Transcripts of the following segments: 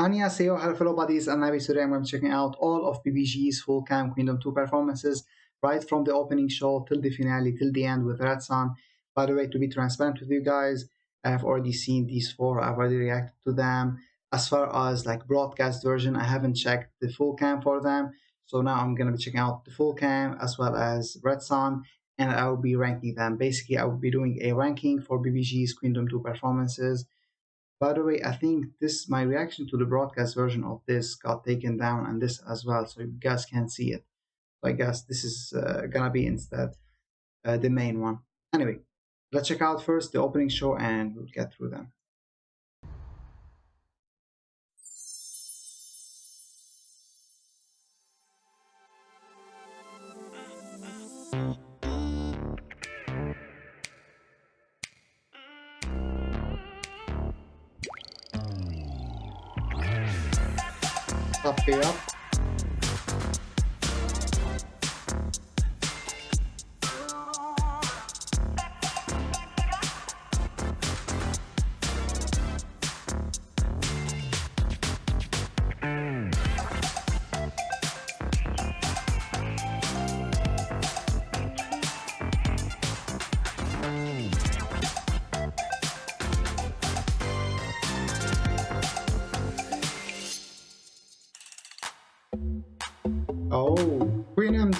Annyeonghaseyo, hello buddies, and today I'm going to be checking out all of VIVIZ's full cam Queendom 2 performances, right from the opening show till the finale, till the end with Red Sun. By the way, to be transparent with you guys, I've already seen these 4, I've already reacted to them. As far as like broadcast version, I haven't checked the full cam for them, so now I'm going to be checking out the full cam as well as Red Sun, and I will be ranking them. Basically, I will be doing a ranking for VIVIZ's Queendom 2 performances. By the way, I think my reaction to the broadcast version of this got taken down, and this as well, so you guys can't see it. So I guess this is gonna be instead the main one. Anyway, let's check out first the opening show and we'll get through them. Up here up. Oh, Queendom.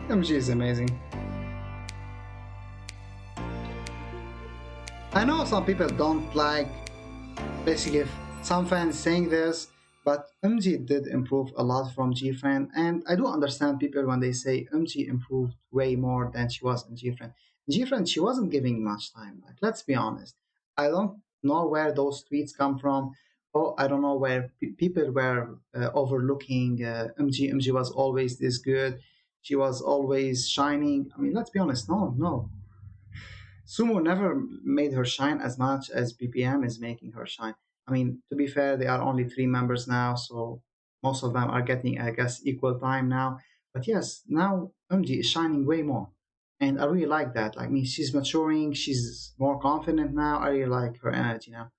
MG is amazing. I know some people don't like, basically some fans saying this, but MG did improve a lot from GFRIEND, and I do understand people when they say MG improved way more than she was in GFRIEND. GFRIEND, she wasn't giving much time, like, let's be honest. I don't know where those tweets come from. Oh, I don't know where people were overlooking MG. MG was always this good. She was always shining. I mean, let's be honest, no. Sumo never made her shine as much as BPM is making her shine. I mean, to be fair, they are only 3 members now, so most of them are getting, I guess, equal time now. But yes, now MG is shining way more. And I really like that. Like, I mean, she's maturing, she's more confident now. I really like her energy now.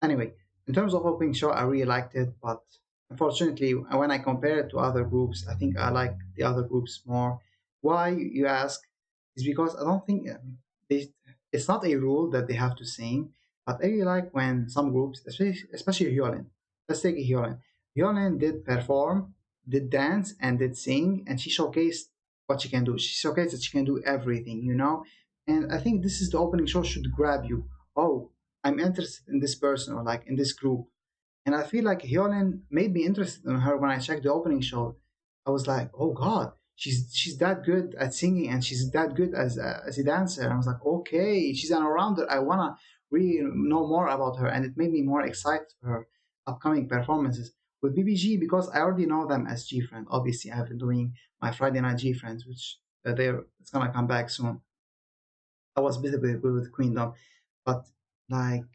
Anyway, in terms of opening show, I really liked it, but unfortunately, when I compare it to other groups, I think I like the other groups more. Why, you ask, is because I don't think it's not a rule that they have to sing, but I really like when some groups, especially Hyolyn. Let's take Hyolyn. Hyolyn did perform, did dance, and did sing, and she showcased what she can do. She showcased that she can do everything, you know? And I think this is the opening show should grab you. Oh, I'm interested in this person or like in this group. And I feel like Hyolyn made me interested in her when I checked the opening show. I was like, oh god, she's that good at singing and she's that good as a dancer. And I was like, okay, she's an all-rounder. I wanna really know more about her, and it made me more excited for her upcoming performances. With BBG, because I already know them as GFRIEND. Obviously, I've been doing my Friday night GFRIENDs, which it's gonna come back soon. I was busy with Queendom, but like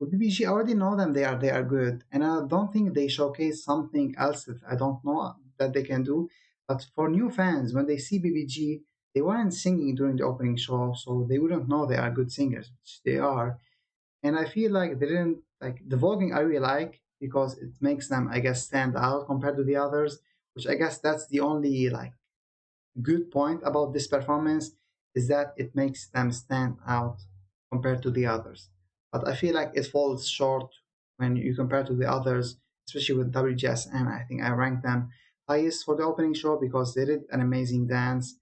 with BBG, I already know them. They are good, and I don't think they showcase something else that I don't know that they can do. But for new fans, when they see BBG, they weren't singing during the opening show, so they wouldn't know they are good singers, which they are. And I feel like they didn't like the voguing. I really like because it makes them, I guess, stand out compared to the others. Which I guess that's the only like good point about this performance, is that it makes them stand out compared to the others. But I feel like it falls short when you compare to the others, especially with WGSN. I think I ranked them highest for the opening show because they did an amazing dance,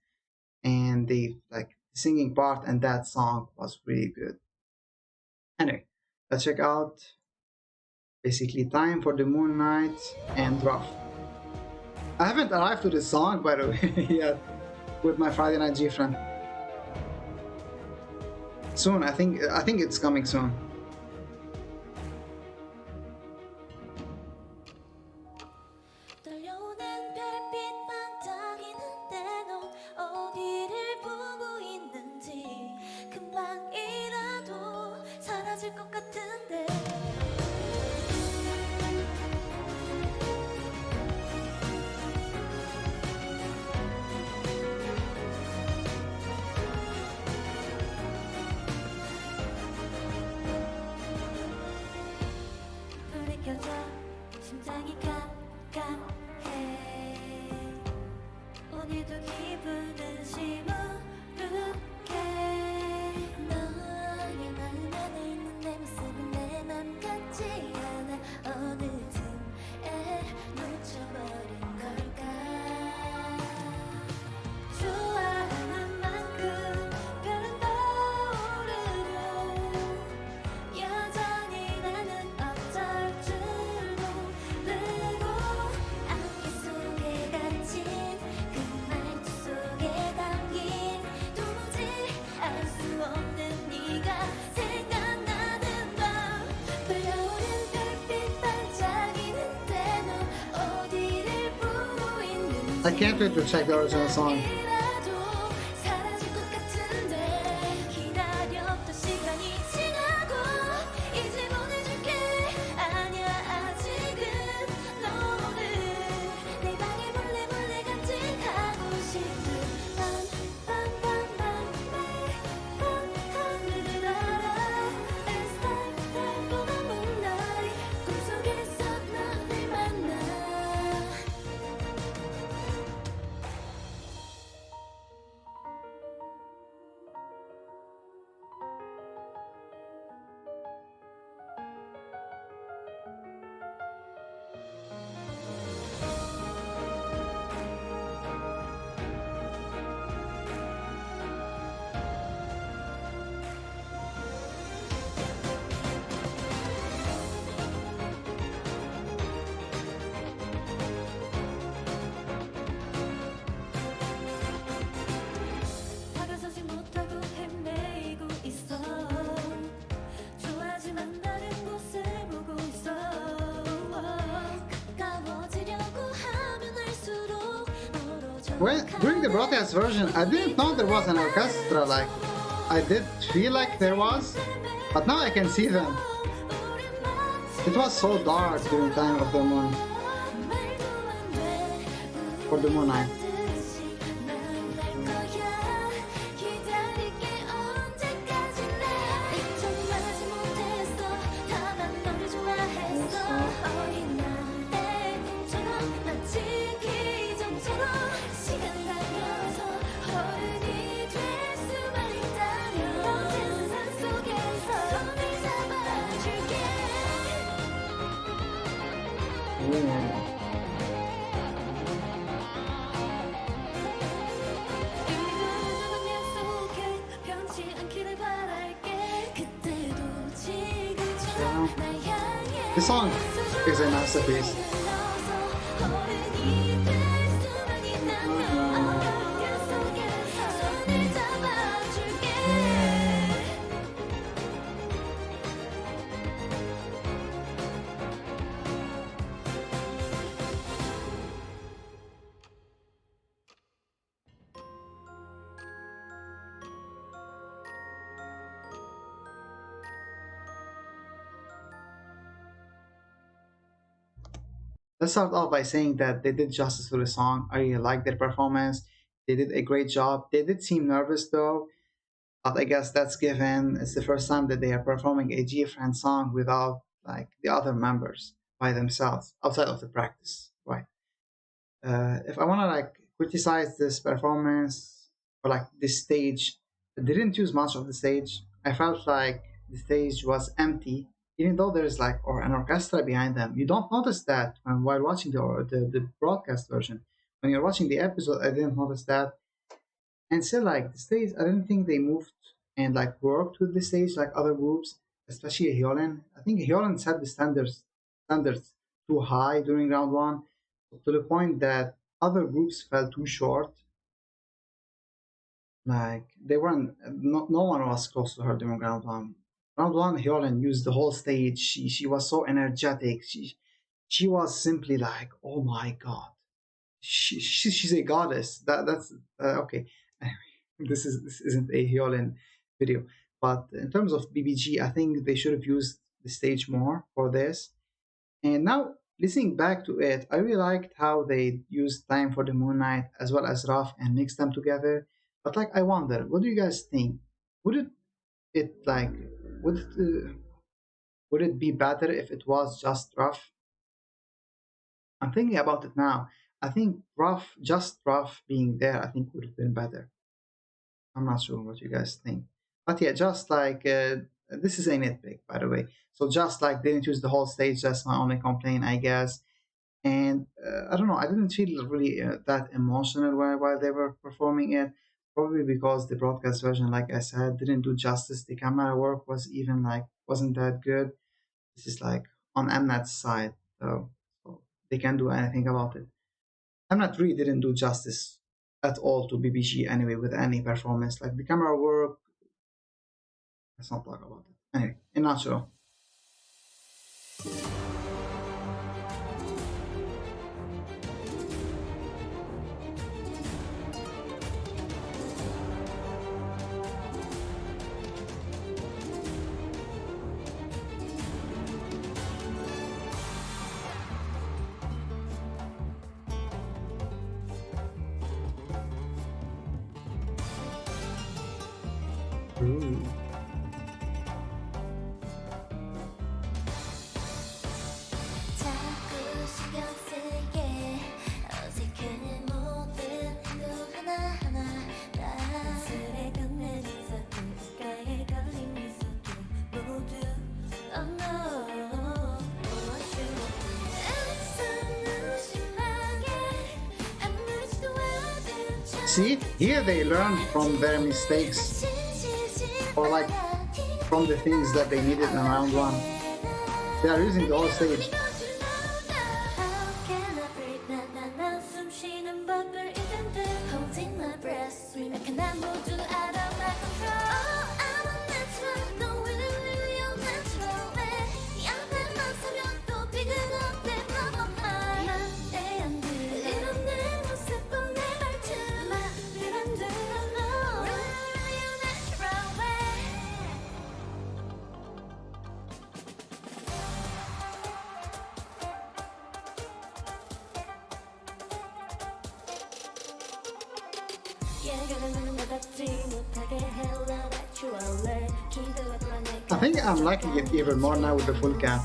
and the like singing part and that song was really good. Anyway, let's check out basically Time for the Moon Night and Rough. I haven't arrived to this song, by the way, yet with my Friday night GFRIEND. Soon, I think it's coming soon. I can't wait to check the original song. When during the broadcast version, I didn't know there was an orchestra. Like, I did feel like there was, but now I can see them. It was so dark during time of the moon, for the moon night. This song is a masterpiece. Let's start off by saying that they did justice to the song. I really like their performance. They did a great job. They did seem nervous though, but I guess that's given. It's the first time that they are performing a GFRIEND song without like the other members by themselves outside of the practice, right? If I want to like criticize this performance or like this stage, they didn't use much of the stage. I felt like the stage was empty, even though there's like or an orchestra behind them. You don't notice that while watching the broadcast version. When you're watching the episode, I didn't notice that. And still, like the stage, I didn't think they moved and like worked with the stage like other groups, especially Hyolyn. I think Hyolyn set the standards too high during round one, to the point that other groups fell too short. Like they weren't, no one was close to her during round one. Round one, Hyolyn used the whole stage. She was so energetic. She was simply like, oh my god, she's a goddess. That's okay. This isn't a Hyolyn video, but in terms of BBG, I think they should have used the stage more for this. And now listening back to it, I really liked how they used Time for the Moon Knight as well as Rough and mixed them together. But like, I wonder, what do you guys think? Would it like would it, would it be better if it was just Rough? I'm thinking about it now. I think just Rough being there, I think would have been better. I'm not sure what you guys think. But yeah, just like this is a nitpick, by the way. So just like didn't use the whole stage, that's my only complaint, I guess. And I don't know, I didn't feel really that emotional while they were performing it. Probably because the broadcast version, like I said, didn't do justice. The camera work was even like wasn't that good. This is like on Mnet's side, so they can't do anything about it. Mnet really didn't do justice at all to BBG anyway with any performance. Like the camera work, let's not talk about it. Anyway, Unnatural. Ooh. 자꾸 신경 쓰게 어색해 모든 행동 하나하나 다 술에 끝내줘서 눈가에 걸린 미소도 모두 Oh no 무엇이 애써 무심하게 아무렇지도 않은 See, here they learn from their mistakes, or like from the things that they needed in round one. They are using the whole stage. I think I'm liking it even more now with the full cam.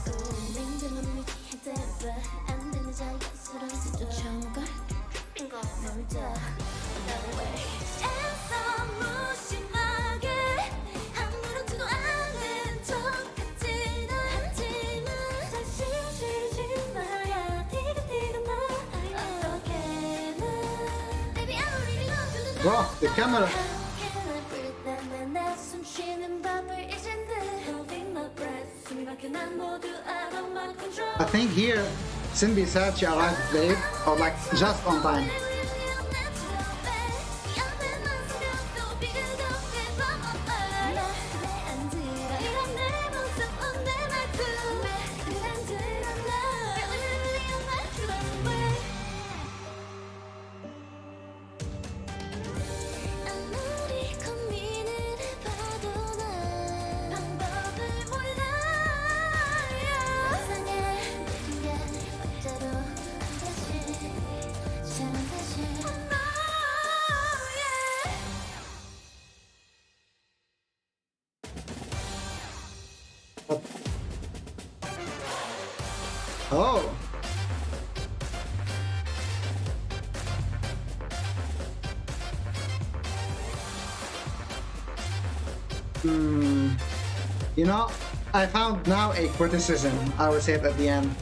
Bro, the camera. I think here Cindy said she arrived late or like just on time. Oh. You know, I found now a criticism, I would say it at the end.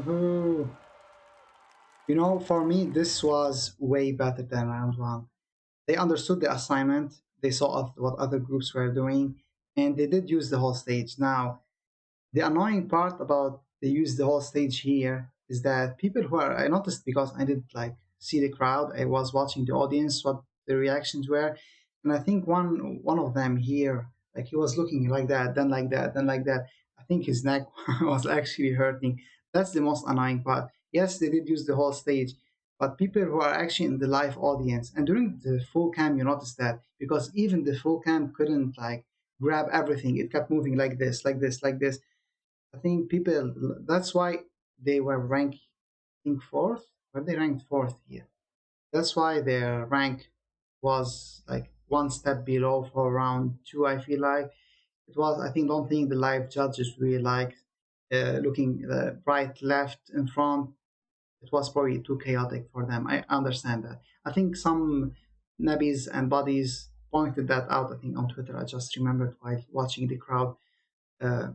Ooh. You know, for me, this was way better than round one. They understood the assignment, they saw what other groups were doing, and they did use the whole stage. Now, the annoying part about they use the whole stage here is that people who are I noticed because I did like see the crowd, I was watching the audience, what the reactions were, and I think one of them here, like he was looking like that, then like that, then like that. I think his neck was actually hurting. That's the most annoying part. Yes, they did use the whole stage, but people who are actually in the live audience and during the full cam, you notice that because even the full cam couldn't like grab everything. It kept moving like this, like this, like this. I think people. That's why they were ranked. I think fourth. Were they ranked fourth here? That's why their rank was like one step below for round two. I feel like it was. I think don't think the live judges really like looking right, left, in front. It was probably too chaotic for them. I understand that. I think some nabbies and buddies pointed that out. I think on Twitter. I just remembered while watching the crowd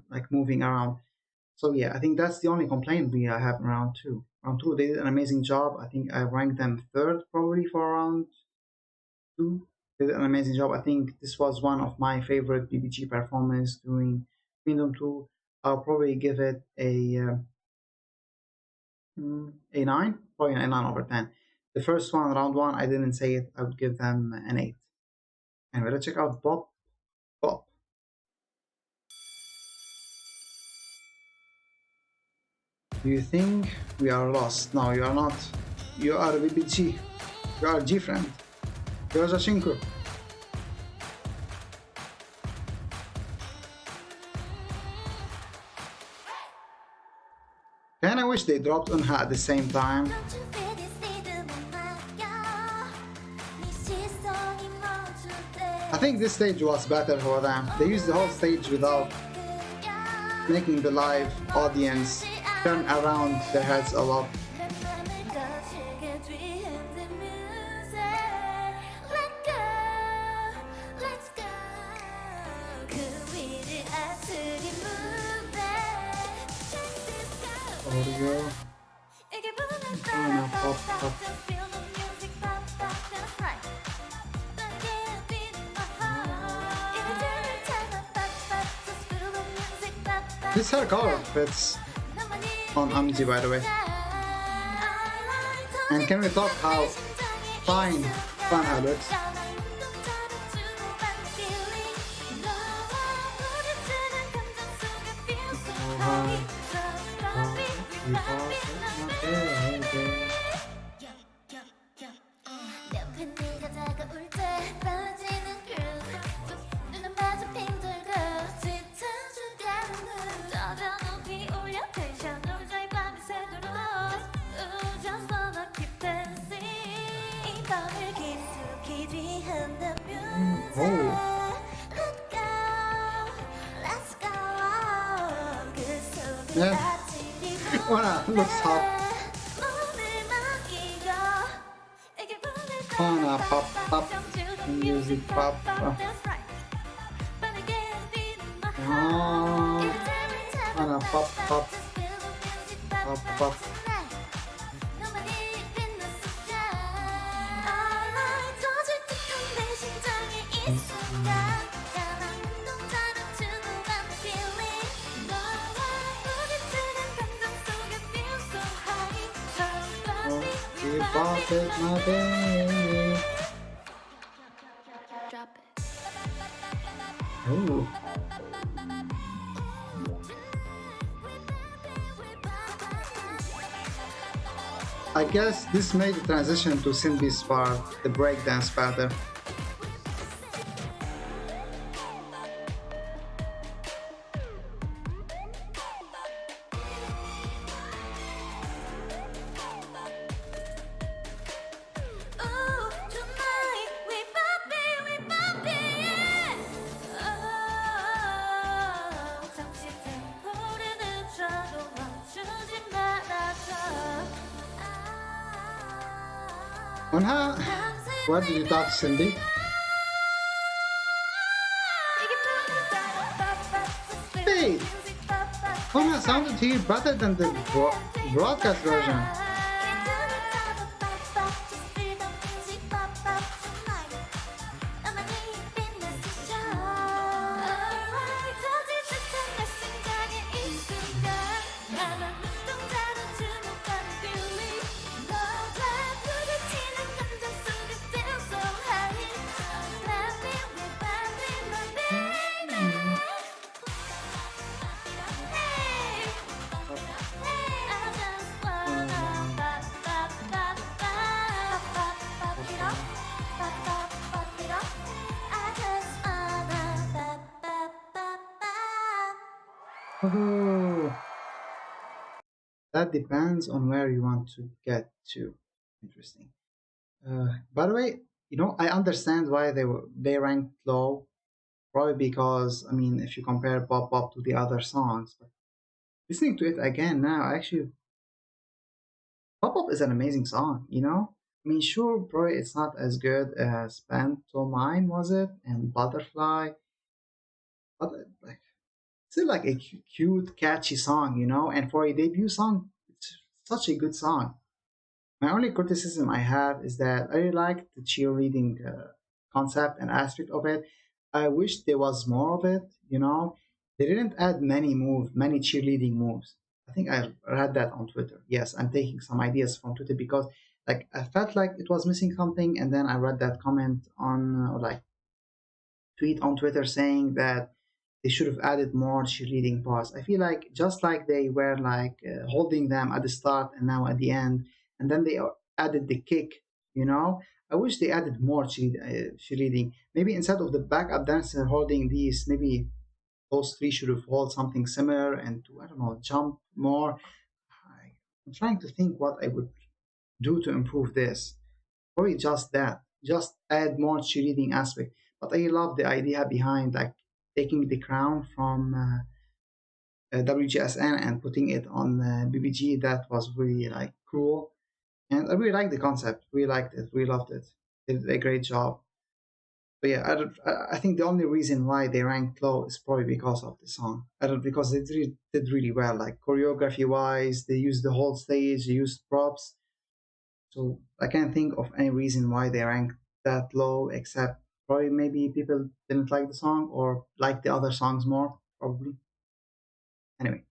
like moving around. So yeah, I think that's the only complaint we have in round two. Round two, they did an amazing job. I think I ranked them third probably for round two. They did an amazing job. I think this was one of my favorite BBG performances during Queendom 2. I'll probably give it a 9, probably a 9 over 10. The first one, round one, I didn't say it. I would give them an 8. And let's check out Pop. Pop. Do you think we are lost? No, you are not. You are VBG. You are GFRIEND. You are Jashinko. And I wish they dropped Unha at the same time. Don't you feel this rhythm on my 야 네 시선이 멈출 때 I think this stage was better for them. They used the whole stage without 그야 making the live audience turn around their heads a lot. 내 맘을 거칠게 dream the music Let go Let's go 그 위를 아스리 move it Check this out Audio. 이게 부는 Pop, pop, pop. Just feel the music pop pop that's right 빠르게 beat my heart 이를 들을 때만 pop pop Just feel the music pop pop This hair color fits on Amzi, by the way. And can we talk how fine Fanha looks? 옆에 네가 다가올 때 빨라지는 groove 눈은 마주 빙들고 짙어져가는 더 높이 올려 텐션을 잘 밤이 새도록 Just wanna keep dancing 이 밤을 깊숙이 뒤흔든 music Let go Let's go 그 속을 Yeah. 같이 Ona looks hot. Ona pop pop. Music pop pop. Ona pop pop. Pop pop. You bought it, my baby. Drop it. Ooh. I guess this made the transition to Simbi's part, the breakdance pattern. Ooh, tonight we pop it. Oh, 잠시 템포를 늦춰도 멈추지 말아줘. Unha, what did you talk, Cindy? Hey, Unha sounded to you better than the broadcast version. Oh, that depends on where you want to get to. Interesting. By the way, I understand why they ranked low. Probably because, I mean, if you compare Pop Pop to the other songs, but listening to it again now, actually, Pop Up is an amazing song. I mean, sure, probably it's not as good as Pantomime, was it? And Butterfly, but like, still like a cute, catchy song. And for a debut song, it's such a good song. My only criticism I have is that I really like the cheerleading concept and aspect of it. I wish there was more of it. They didn't add many cheerleading moves. I think I read that on Twitter. Yes, I'm taking some ideas from Twitter because like I felt like it was missing something, and then I read that comment on like tweet on Twitter saying that they should have added more cheerleading parts. I feel like just like they were like holding them at the start and now at the end, and then they added the kick. You know, I wish they added more cheerleading. Maybe instead of the backup dancer holding these, maybe those three should have hold something similar and to, I don't know, jump more. I'm trying to think what I would do to improve this. Probably just that. Just add more cheerleading aspect. But I love the idea behind like taking the crown from WGSN and putting it on BBG. That was really like cool, and I really like the concept. Really liked it. Really loved it. They did a great job. But yeah, I think the only reason why they ranked low is probably because of the song. I don't because they did really well. Like choreography wise, they used the whole stage. They used props. So I can't think of any reason why they ranked that low, except probably maybe people didn't like the song or like the other songs more, probably. Anyway,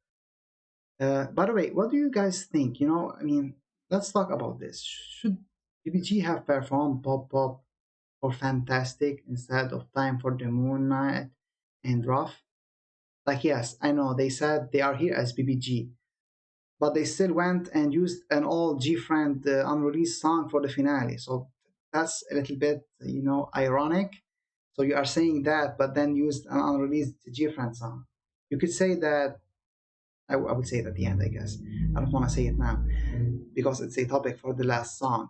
by the way, what do you guys think? You know, I mean, let's talk about this. Should BBG have performed Pop Pop or Fantastic instead of Time for the Moon Night and Rough? Like, yes, I know they said they are here as BBG, but they still went and used an old GFRIEND unreleased song for the finale. So that's a little bit, ironic. So you are saying that, but then used an unreleased GFRIEND song. You could say that. I would say it at the end, I guess. I don't want to say it now because it's a topic for the last song.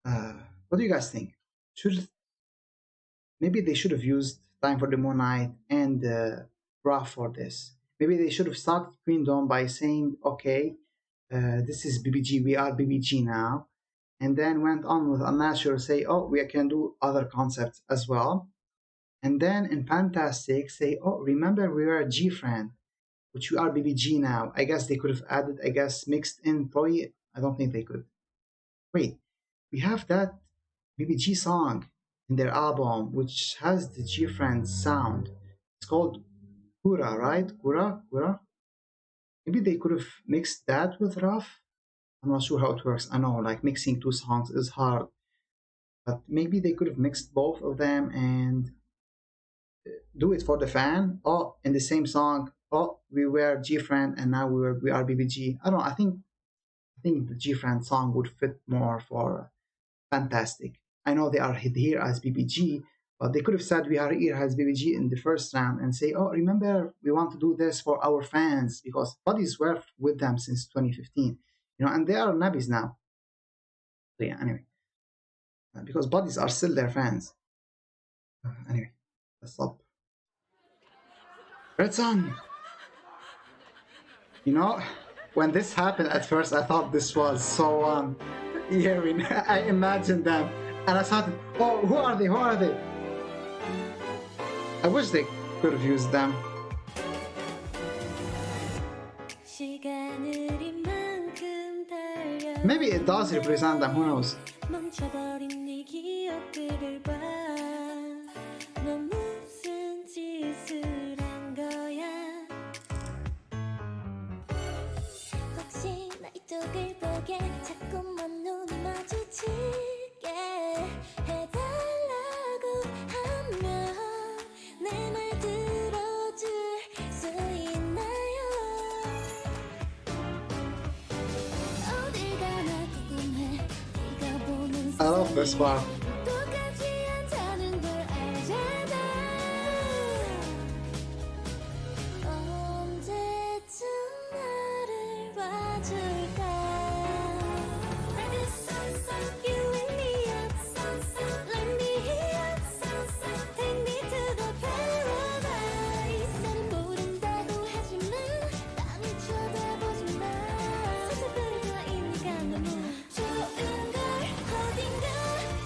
What do you guys think? Should maybe they should have used Time for the Moon Night and Rough for this. Maybe they should have started Queendom by saying, okay, this is BBG, we are BBG now. And then went on with Unnatural, say, oh, we can do other concepts as well. And then in Fantastic, say, oh, remember we were GFRIEND, which we are BBG now. I guess they could have added, I guess, mixed in probably. I don't think they could. Wait, we have that BBG song in their album, which has the GFRIEND sound. It's called Kura, right? Kura. Maybe they could have mixed that with Rough. I'm not sure how it works. I know, like mixing two songs is hard, but maybe they could have mixed both of them and do it for the fan. Oh, in the same song. Oh, we were GFRIEND and now we are BBG. I don't know. I think the GFRIEND song would fit more for Fantastic. I know they are here as BBG, but they could have said we are here as BBG in the first round and say, oh, remember, we want to do this for our fans because Buddies were with them since 2015, and they are nabbies now. So yeah, anyway, because Buddies are still their fans. Anyway, let's stop. Red Sun, when this happened at first, I thought this was so eerie. I imagined them, and I thought, oh, who are they? Who are they? I wish they could have used them. Maybe it does represent them, who knows? 멈춰버린 네 기억들을 봐. 너 무슨 짓을 한 거야? 혹시 나 이쪽을 보게 자꾸만 눈이 마주치게 해달라고 하면 내 말 들어줄 수 있나요? 어딜 가나 궁금해 네가 보는 I love this part. 똑같지 않다는 걸 알잖아. 언제쯤 나를 봐줄까? Like a sunset, you and me up, sunset, let me up, sunset, take me to the paradise. 나는 모른다고 하지만 나를 쳐다보지 마. 살짝 들어가 있니까 너무 좋은 걸 어딘가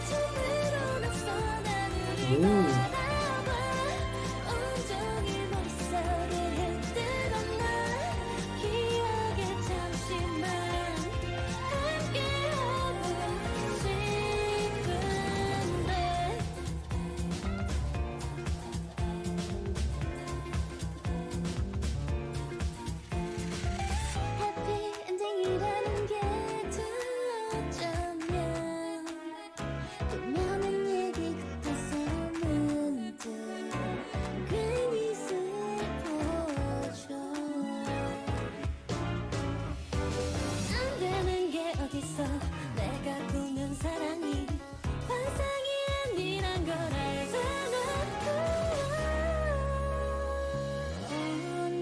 처음으로 낯선 하늘을 바라봐. 온종일 머릿속을 흔들었나 기억에 잠시만 함께하고 싶은데.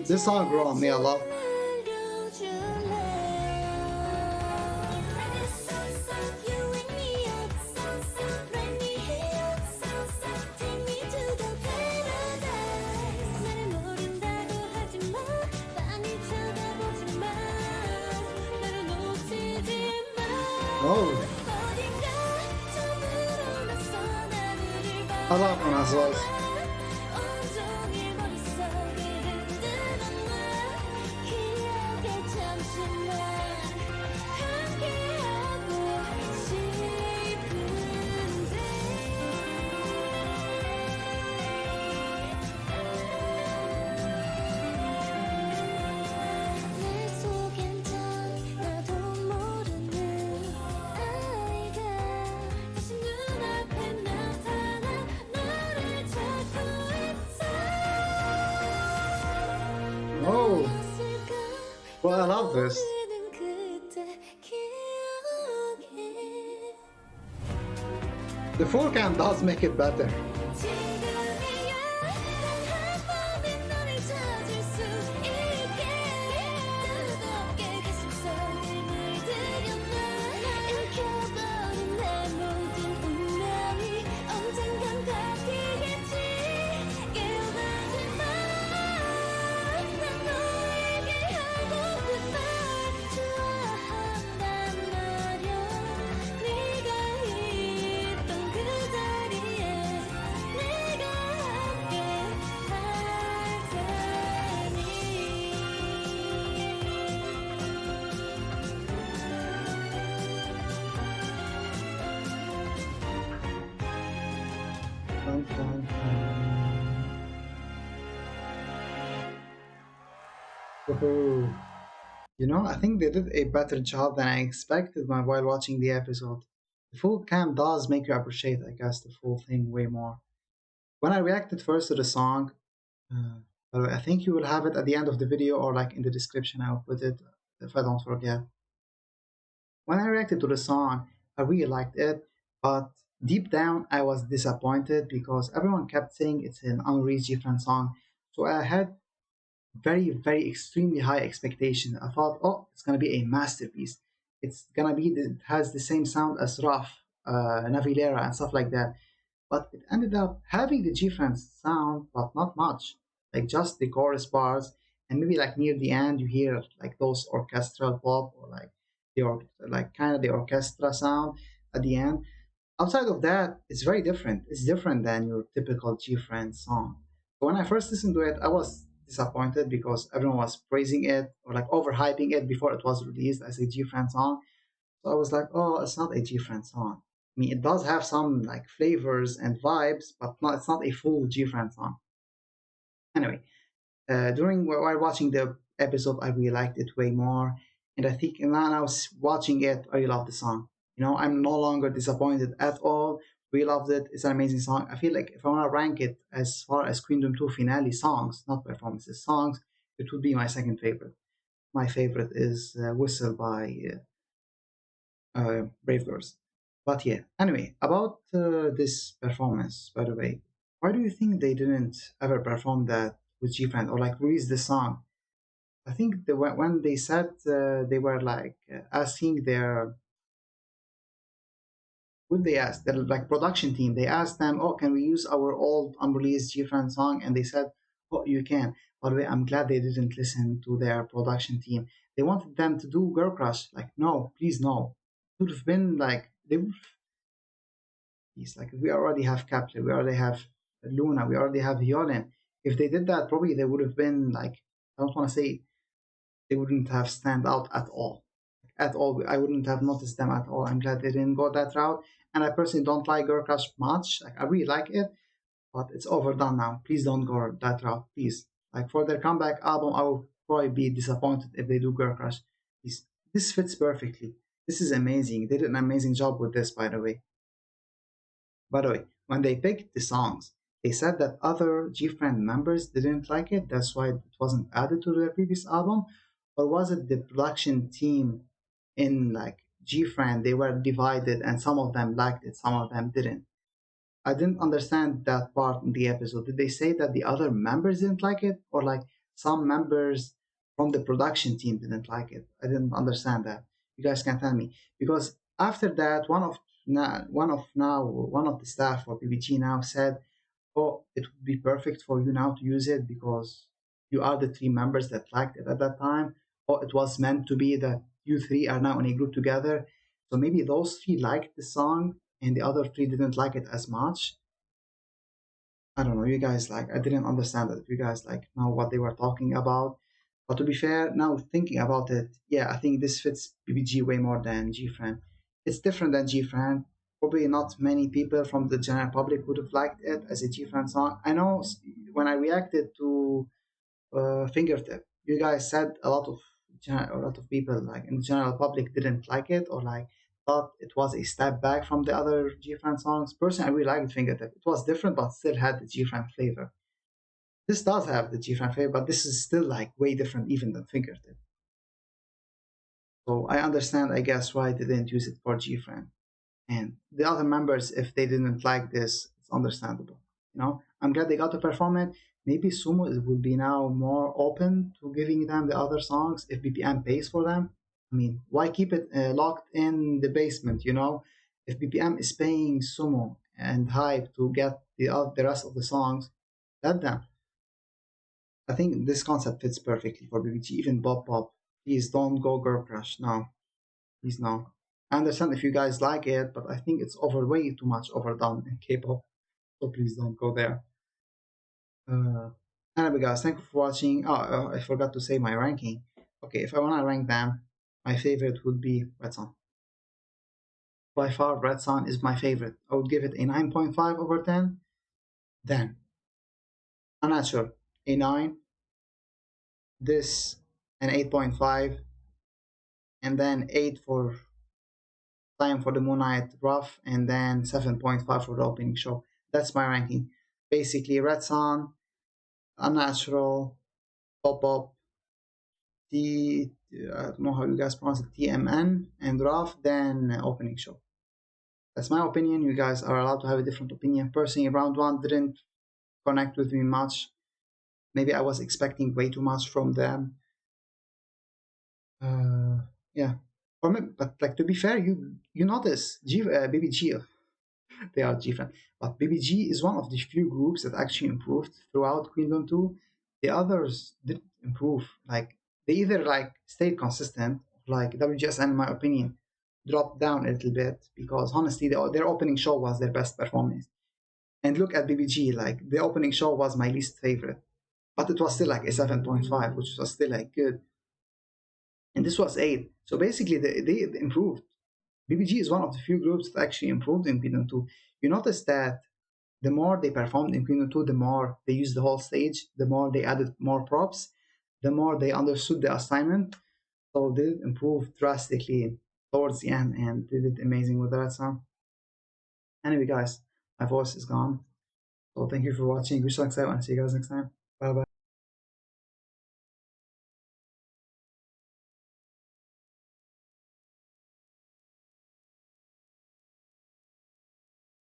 This song grew on me a lot. Oh, I love Unnatural. Oh, well, I love this. The full cam does make it better. Dun, dun, dun. Woohoo. You know, I think they did a better job than I expected while watching the episode. The full cam does make you appreciate, I guess, the full thing way more. When I reacted first to the song, uh, I think you will have it at the end of the video or like in the description. I'll put it if I don't forget. When I reacted to the song, I really liked it, but deep down I was disappointed because everyone kept saying it's an unreleased GFRIEND song. So I had very extremely high expectation. I thought, oh, it's gonna be a masterpiece. It's gonna be it has the same sound as Raf, Navilera, and stuff like that. But it ended up having the GFRIEND sound, but not much. Like just the chorus bars, and maybe like near the end you hear like those orchestral pop or like like kind of the orchestra sound at the end. Outside of that, it's very different. It's different than your typical GFRIEND song. So when I first listened to it, I was disappointed because everyone was praising it or like overhyping it before it was released as a GFRIEND song. So I was like, oh, it's not a GFRIEND song. I mean, it does have some like flavors and vibes, but not, it's not a full GFRIEND song. Anyway, during while watching the episode, I really liked it way more, and I think now I was watching it, I really love the song. You know, I'm no longer disappointed at all. We loved it. It's an amazing song. I feel like if I want to rank it as far as Queendom 2 finale songs, not performances, songs, it would be my second favorite. My favorite is Whistle by Brave Girls. But yeah, anyway, about this performance, by the way, why do you think they didn't ever perform that with GFriend or like release the song? I think when they said they were like asking their what they asked their like production team, they asked them, oh, can we use our old unreleased GFriend song? And they said, oh, you can. By the way, I'm glad they didn't listen to their production team. They wanted them to do Girl Crush. Like, no, please no. It would have been like they would. It's like we already have Kepler, we already have Luna, we already have Yolin. If they did that, probably they would have been like I don't want to say they wouldn't have stand out at all. At all, I wouldn't have noticed them at all. I'm glad they didn't go that route. And I personally don't like Girl Crush much. Like I really like it, but it's overdone now. Please don't go that route, please. Like for their comeback album, I will probably be disappointed if they do Girl Crush. Please. This fits perfectly. This is amazing. They did an amazing job with this, by the way. By the way, when they picked the songs, they said that other GFriend members didn't like it. That's why it wasn't added to their previous album. Or was it the production team in like GFriend? They were divided, and some of them liked it, some of them didn't. I didn't understand that part in the episode. Did they say that the other members didn't like it, or like some members from the production team didn't like it. I didn't understand that. You guys can tell me, because after that, one of the staff for PPG now said, "Oh, it would be perfect for you now to use it because you are the three members that liked it at that time. Or it was meant to be that you three are now in a group together. So maybe those three liked the song and the other three didn't like it as much." I don't know, you guys, like, I didn't understand that. You guys like know what they were talking about. But to be fair, now thinking about it, yeah, I think this fits BBG way more than GFriend. It's different than GFriend. Probably not many people from the general public would have liked it as a GFriend song. I know when I reacted to Fingertip, you guys said a lot of people like in the general public didn't like it, or like thought it was a step back from the other GFriend songs. Personally, I really liked Fingertip. It was different, but still had the GFriend flavor. This does have the GFriend flavor, but this is still like way different even than Fingertip. So I understand, I guess, why they didn't use it for GFriend. And the other members, if they didn't like this, it's understandable. I'm glad they got to perform it. Maybe Sumo will be now more open to giving them the other songs if BPM pays for them. I mean, why keep it locked in the basement? If BPM is paying Sumo and Hype to get the rest of the songs, let them. I think this concept fits perfectly for BBG. Even Bob Pop, please don't go Girl Crush. No, please no. I understand if you guys like it, but I think it's way too much overdone in K-pop. So please don't go there. Uh, anyway, guys, thank you for watching. Oh, I forgot to say my ranking. Okay, if I want to rank them, my favorite would be Red Sun. By far, Red Sun is my favorite. I would give it a 9.5 over 10. Then, Unnatural, a 9. This, an 8.5. And then 8 for Time for the Moonlight Rough, and then 7.5 for the opening show. That's my ranking. Basically, Red Sun, Unnatural, Pop Up, I don't know how you guys pronounce it, TMN, and Rough, then opening show. That's my opinion. You guys are allowed to have a different opinion. Personally, round one didn't connect with me much. Maybe I was expecting way too much from them. Yeah. But like, to be fair, you notice BBG, they are different. But BBG is one of the few groups that actually improved throughout Queendom 2. The others didn't improve. Like, they either like stayed consistent, like WGSN, in my opinion, dropped down a little bit because honestly, their opening show was their best performance. And look at BBG, like the opening show was my least favorite, but it was still like a 7.5, which was still like good. And this was 8. So basically, they improved. BBG is one of the few groups that actually improved in Queendom 2. You notice that the more they performed in Queendom 2, the more they used the whole stage, the more they added more props, the more they understood the assignment. So they did improve drastically towards the end, and they did amazing with that song. Anyway, guys, my voice is gone. So thank you for watching. We shall and see you guys next time.